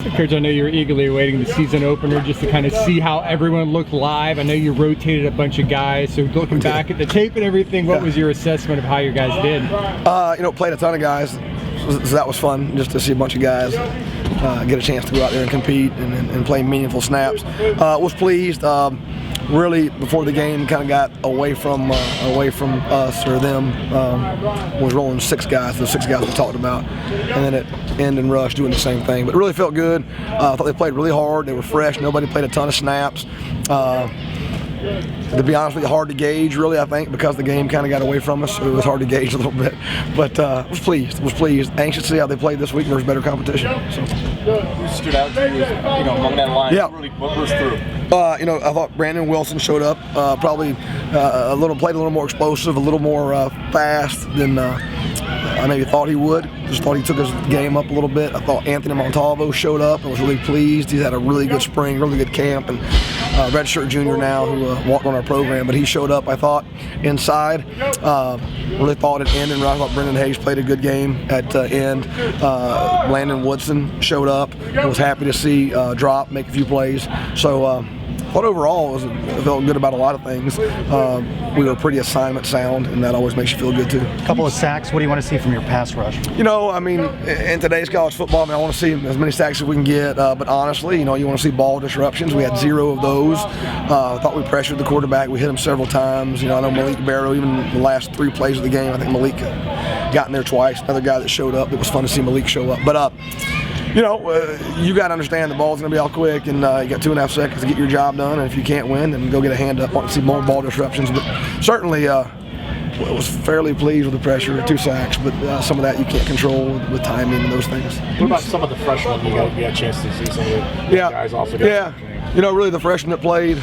Coach, I know you're eagerly awaiting the season opener just to kind of see how everyone looked live. I know you rotated a bunch of guys, so looking back at the tape and everything, what was your assessment of how your guys did? Played a ton of guys, so that was fun just to see a bunch of guys get a chance to go out there and compete and play meaningful snaps. Was pleased. Really, before the game kind of got away from us or them, was rolling 6 guys, the 6 guys we talked about, and then at end and rush doing the same thing. But it really felt good. I thought they played really hard. They were fresh. Nobody played a ton of snaps. To be honest with you, hard to gauge, really, I think, because the game kind of got away from us. So it was hard to gauge a little bit. But was pleased. Anxious to see how they played this week, and there was better competition. So. Who stood out to you, among that line? Yeah. Really, what was through? I thought Brandon Wilson showed up, probably played a little more explosive, a little more fast than I maybe thought he would. Just thought he took his game up a little bit. I thought Anthony Montalvo showed up and was really pleased. He's had a really good spring, really good camp, and redshirt junior now who walked on our program. But he showed up, I thought, inside. Really thought at end and right. I thought Brendan Hayes played a good game at end. Landon Woodson showed up. Was happy to see drop, make a few plays. So. But overall, I felt good about a lot of things. We were pretty assignment sound, and that always makes you feel good too. A couple of sacks. What do you want to see from your pass rush? In today's college football, I want to see as many sacks as we can get. But honestly, you want to see ball disruptions. We had 0 of those. I thought we pressured the quarterback. We hit him several times. I know Malik Barrow, even the last 3 plays of the game, I think Malik got in there twice. Another guy that showed up. It was fun to see Malik show up. But you got to understand the ball's going to be out quick, and you got 2.5 seconds to get your job done. And if you can't win, then go get a hand up. I want to see more ball disruptions, but certainly was fairly pleased with the pressure. 2 sacks, but some of that you can't control with timing and those things. What about some of the freshmen? You got a chance to see some of the guys also. Really the freshmen that played.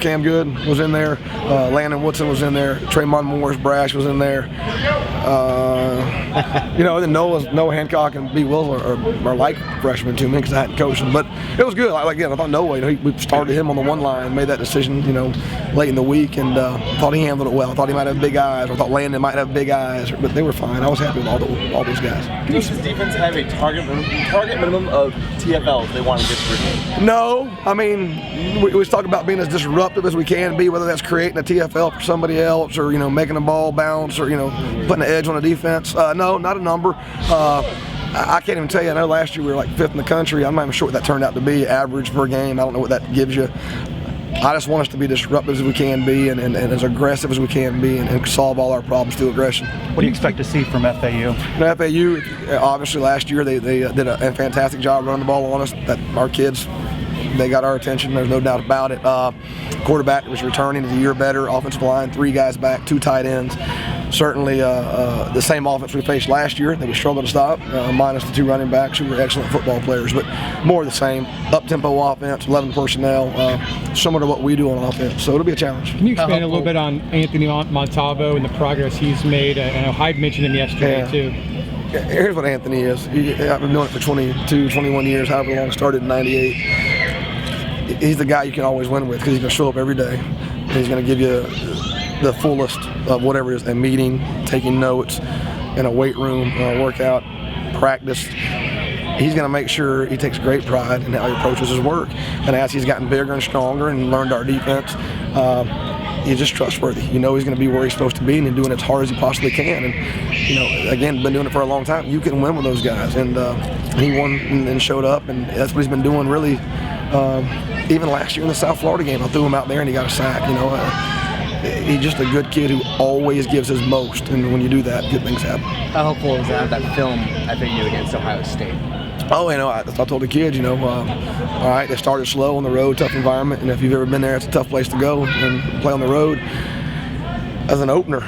Cam Good was in there. Landon Woodson was in there. Traymon Morris Brash was in there. Then Noah Hancock and B. Wills are like freshmen to me because I hadn't coached them. But it was good. I thought Noah, we started him on the 1 line, made that decision, late in the week, and thought he handled it well. I thought he might have big eyes. I thought Landon might have big eyes, but they were fine. I was happy with all those guys. Does this defense have a target minimum of TFLs they want to get through? No. We was talking about being as disruptive as we can be, whether that's creating a TFL for somebody else or, making a ball bounce or, putting an edge on a defense. No, not a number. I can't even tell you. I know last year we were like 5th in the country. I'm not even sure what that turned out to be, average per game. I don't know what that gives you. I just want us to be disruptive as we can be and as aggressive as we can be and solve all our problems through aggression. What do you expect to see from FAU? FAU, obviously last year they did a fantastic job running the ball on us. That our kids, they got our attention, there's no doubt about it. Quarterback was returning as a year better. Offensive line, 3 guys back, 2 tight ends. Certainly the same offense we faced last year that we struggled to stop, minus the 2 running backs who were excellent football players, but more of the same. Up-tempo offense, 11 personnel, similar to what we do on offense, so it'll be a challenge. Can you expand a little bit on Anthony Montalvo and the progress he's made? I know Hyde mentioned him yesterday too. Here's what Anthony is. I've been doing it for 22, 21 years, however long, started in 98. He's the guy you can always win with because he's going to show up every day. And he's going to give you the fullest of whatever it is, a meeting, taking notes, in a weight room, workout, practice. He's going to make sure he takes great pride in how he approaches his work. And as he's gotten bigger and stronger and learned our defense, he's just trustworthy. He's going to be where he's supposed to be and doing it as hard as he possibly can. And, again, been doing it for a long time. You can win with those guys. And he won and showed up, and that's what he's been doing really. Even last year in the South Florida game, I threw him out there and he got a sack. He's just a good kid who always gives his most, and when you do that, good things happen. How helpful is that film FAU against Ohio State? I told the kids, all right, they started slow on the road, tough environment, and if you've ever been there, it's a tough place to go and play on the road as an opener.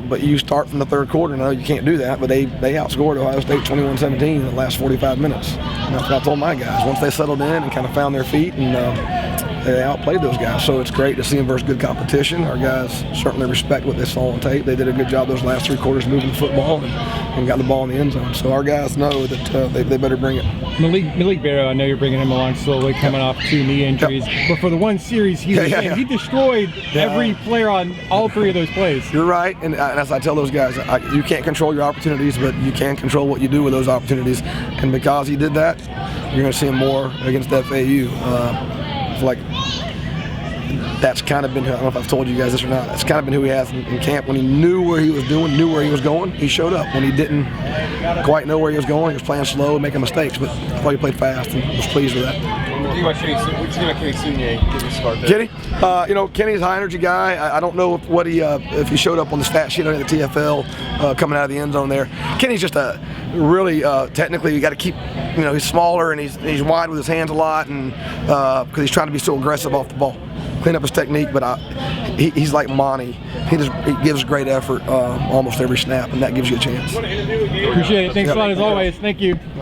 But you start from the 3rd quarter. No, you can't do that, but they outscored Ohio State 21-17 in the last 45 minutes. And that's what I told my guys. Once they settled in and kind of found their feet and they outplayed those guys. So it's great to see them versus good competition. Our guys certainly respect what they saw on tape. They did a good job those last 3 quarters moving the football and got the ball in the end zone. So our guys know that they better bring it. Malik Barrow, I know you're bringing him along slowly, coming off 2 knee injuries. But for the one series he was in, he destroyed every player on all 3 of those plays. You're right, and as I tell those guys, you can't control your opportunities, but you can control what you do with those opportunities. And because he did that, you're going to see him more against FAU. It's like that's kind of been, I don't know if I've told you guys this or not, that's kind of been who he has in camp. When he knew where he was doing, knew where he was going, he showed up. When he didn't quite know where he was going, he was playing slow and making mistakes, but I thought he played fast and was pleased with that. What do you think about Kenny Sunye getting a start there? Kenny, Kenny's a high energy guy. I don't know if he showed up on the stat sheet on the TFL coming out of the end zone there. Kenny's just a really technically, you got to keep, he's smaller and he's wide with his hands a lot, and because he's trying to be so aggressive off the ball, clean up his technique. But he's like Monty. He gives great effort almost every snap, and that gives you a chance. Appreciate it. Thanks a lot as always. Thank you.